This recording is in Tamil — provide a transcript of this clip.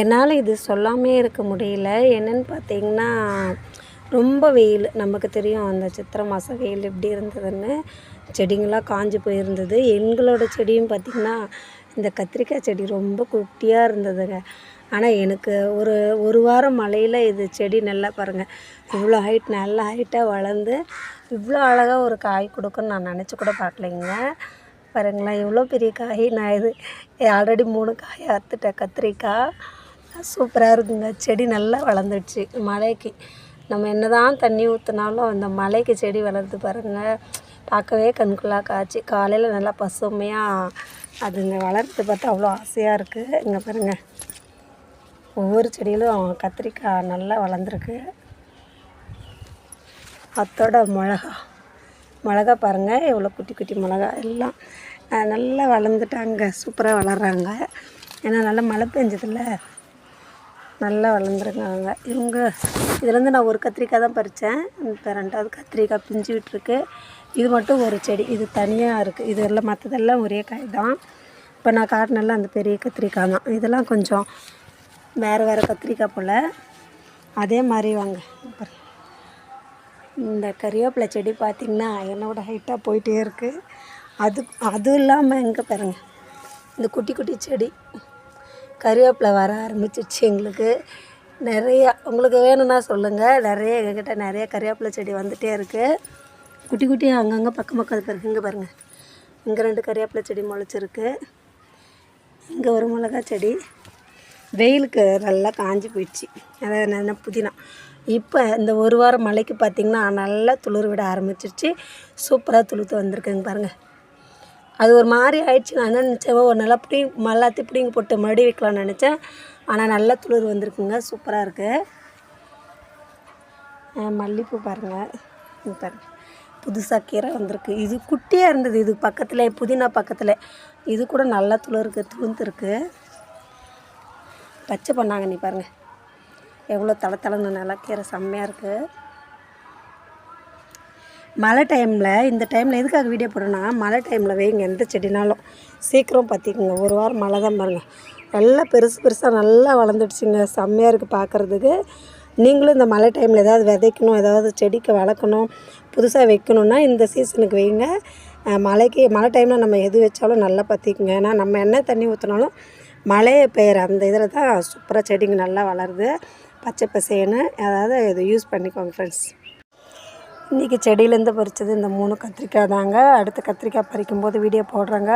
என்னால் இது சொல்லாமே இருக்க முடியல. என்னென்னு பார்த்தீங்கன்னா, ரொம்ப வெயில். நமக்கு தெரியும் அந்த சித்திரை மாதம் வெயில் எப்படி இருந்ததுன்னு. செடிங்கள்லாம் காஞ்சு போயிருந்தது. எங்களோட செடியும் பார்த்திங்கன்னா, இந்த கத்திரிக்காய் செடி ரொம்ப குட்டியாக இருந்ததுங்க. ஆனால் எனக்கு ஒரு வாரம் மழையில் இது செடி நல்லா பாருங்கள், இவ்வளோ ஹைட் நல்லா ஹைட்டாக வளர்ந்து இவ்வளோ அழகாக ஒரு காய் கொடுக்குன்னு நான் நினச்சி கூட பார்க்கலைங்க. பாருங்களேன், எவ்வளோ பெரிய காய். நான் இது ஆல்ரெடி 3 காய் அறுத்துட்டேன் கத்திரிக்காய். சூப்பராக இருக்குங்க. செடி நல்லா வளர்ந்துடுச்சு. மழைக்கு நம்ம என்ன தான் தண்ணி ஊற்றினாலும் அந்த மழைக்கு செடி வளருது பாருங்கள், பார்க்கவே கண்குள்ளா காய்ச்சி. காலையில் நல்லா பசுமையாக அதுங்க வளர்த்து பார்த்தா அவ்வளோ ஆசையாக இருக்குது. இங்கே பாருங்கள், ஒவ்வொரு செடியிலும் கத்திரிக்காய் நல்லா வளர்ந்துருக்கு. அத்தோட மிளகா பாருங்கள், எவ்வளோ குட்டி குட்டி மிளகா எல்லாம் நல்லா வளர்ந்துட்டாங்க. சூப்பராக வளர்கிறாங்க. ஏன்னா நல்லா மழை பெஞ்சதில்ல, நல்லா வளர்ந்துருக்காங்க இவங்க. இதுலேருந்து நான் ஒரு கத்திரிக்காய் தான் பறித்தேன். இப்போ 2வது கத்திரிக்காய் பிஞ்சு விட்டுருக்கு. இது மட்டும் ஒரு செடி, இது தனியாக இருக்குது. இது எல்லாம் மற்றதெல்லாம் ஒரே காய் தான். இப்போ நான் காட்டினெல்லாம் அந்த பெரிய கத்திரிக்காய் தான். இதெல்லாம் கொஞ்சம் வேறு கத்திரிக்காய் போல். அதே மாதிரி வாங்க, இந்த கறிவேப்பிலை செடி பார்த்திங்கன்னா என்னோடய ஹைட்டாக போயிட்டே இருக்குது. அதுவும் இல்லாமல் எங்கே பாருங்கள், இந்த குட்டி குட்டி செடி கறிவேப்பிலை வர ஆரம்பிச்சிடுச்சு எங்களுக்கு. நிறையா உங்களுக்கு வேணும்னா சொல்லுங்கள். எங்ககிட்ட நிறைய கறிவேப்பிலை செடி வந்துகிட்டே இருக்குது. குட்டி குட்டியாக அங்கங்கே பக்கம் பாருங்கள். இங்கே பாருங்கள், இங்கே 2 கறிவேப்பிலை செடி முளைச்சிருக்கு. இங்கே ஒரு மிளகா செடி வெயிலுக்கு நல்லா காஞ்சி போயிடுச்சு. அதாவது என்ன புதினா. இப்போ இந்த ஒரு வாரம் மழைக்கு பார்த்திங்கன்னா நல்லா துளிர் விட ஆரம்பிச்சிருச்சு. சூப்பராக துளுத்து வந்திருக்குங்க பாருங்கள். அது ஒரு மாதிரி ஆயிடுச்சு. நான் என்ன நினச்சேன், நல்லா எல்லாத்தையும் பிடிங்கி போட்டு மறுபடி வைக்கலாம்னு நினச்சேன். ஆனால் நல்லா துளிர் வந்திருக்குங்க. சூப்பராக இருக்குது. மல்லிகைப்பூ பாருங்கள், பாருங்கள், புதுசாக கீரை வந்திருக்கு. இது குட்டியாக இருந்தது, இது பக்கத்தில் புதினா பக்கத்தில். இது கூட நல்லா துளுந்துருக்கு. பச்சை பண்ணாங்கண்ணி பாருங்கள், எவ்வளோ தளன்னு நல்லா கீரை செம்மையாக இருக்குது. மழை டைமில், இந்த டைமில் எதுக்காக வீடியோ போடுறேன்னா, மழை டைமில் வைங்க எந்த செடினாலும் சீக்கிரம் பார்த்திக்குங்க. ஒரு வாரம் மழை தான் பாருங்கள், நல்லா பெருசாக நல்லா வளர்ந்துடுச்சுங்க. செம்மையாக இருக்குது பார்க்குறதுக்கு. நீங்களும் இந்த மழை டைமில் ஏதாவது விதைக்கணும், ஏதாவது செடிக்கு வளர்க்கணும், புதுசாக வைக்கணுன்னா இந்த சீசனுக்கு வைங்க. மழை டைமில் நம்ம எது வச்சாலும் நல்லா பார்த்திக்குங்க. ஏன்னா நம்ம என்ன தண்ணி ஊற்றினாலும் மழையை பெய்கிற அந்த இதில் தான் சூப்பராக செடிங்க நல்லா வளருது, பச்சை பசேன்னு. அதாவது இதை யூஸ் பண்ணிக்கோங்க ஃப்ரெண்ட்ஸ். இன்றைக்கி செடியிலேருந்து பறித்தது இந்த 3 கத்திரிக்காய் தாங்க. அடுத்த கத்திரிக்காய் பறிக்கும்போது வீடியோ போடுறேங்க.